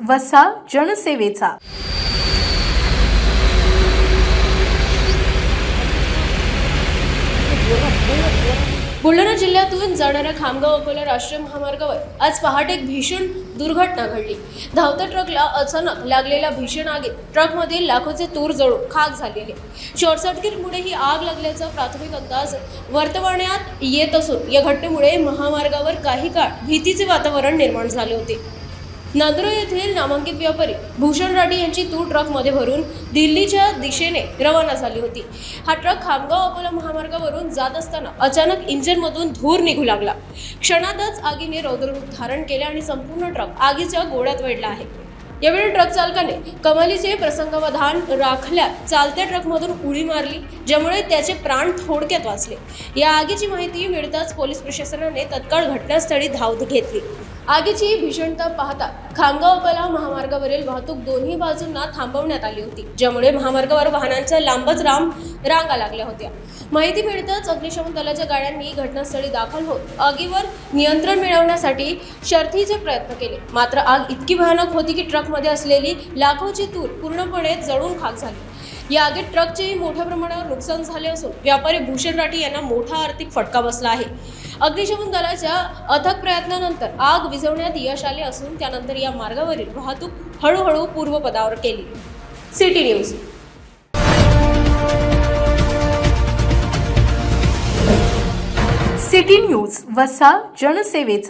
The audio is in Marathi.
वसा जनसेवेचा। बुलढाणा जिल्ह्यातून जाणाऱ्या खामगाव अकोला राष्ट्रीय महामार्गावर आज पहाटे एक भीषण दुर्घटना घडली। धावत्या ट्रकला अचानक लागलेल्या भीषण आगीत ट्रकमधील लाखोचे तूर जळून खाक झाले आहे। शॉर्ट सर्किटमुळे ही आग लागल्याचा प्राथमिक अंदाज वर्तवण्यात येत असून या घटनेमुळे महामार्गावर काही काळ भीतीचे वातावरण निर्माण झाले होते। नांदुरा येथील नामांकित व्यापारी भूषण राठी यांची तूर ट्रकमध्ये भरून दिल्लीच्या दिशेने रवाना झाली होती। हा ट्रक खामगाव अकोला महामार्गावरून जात असताना अचानक इंजिनमधून धूर निघू लागला। क्षणातच आगीने रौद्ररूप धारण केले आणि संपूर्ण ट्रक आगीच्या गोळ्यात वेढला आहे। यावेळी ट्रक चालकाने कमालीचे प्रसंगावधान राखल्यात चालत्या ट्रकमधून उडी मारली, ज्यामुळे त्याचे प्राण थोडक्यात वाचले। या आगीची माहिती मिळताच पोलीस प्रशासनाने तत्काळ घटनास्थळी धाव घेतली। आगीची भीषणता पाहता खामगाव अकोला महामार्गावरील वाहतूक दोन्ही बाजूंना थांबवण्यात आली होती, ज्यामुळे महामार्गावर वाहनांच्या लांबच रांगा लागल्या होत्या। माहिती मिळताच अग्निशमन दलाच्या गाड्यांनी घटनास्थळी दाखल होत आगीवर नियंत्रण मिळवण्यासाठी शर्थीचे प्रयत्न केले। मात्र आग इतकी भयानक होती की ट्रकमध्ये असलेली लाखोची तूर पूर्णपणे जळून खाक झाली। या आगीत ट्रकचेही मोठ्या प्रमाणावर नुकसान झाले असून व्यापारी भूषण राठी यांना मोठा आर्थिक फटका बसला आहे। अग्निशमन दलाच्या अथक प्रयत्नानंतर आग विझवण्यात यश आले असून त्यानंतर या मार्गावरील वाहतूक हळूहळू पूर्वपदावर केली। City news. सिटी न्यूज वसा जनसेवेचा।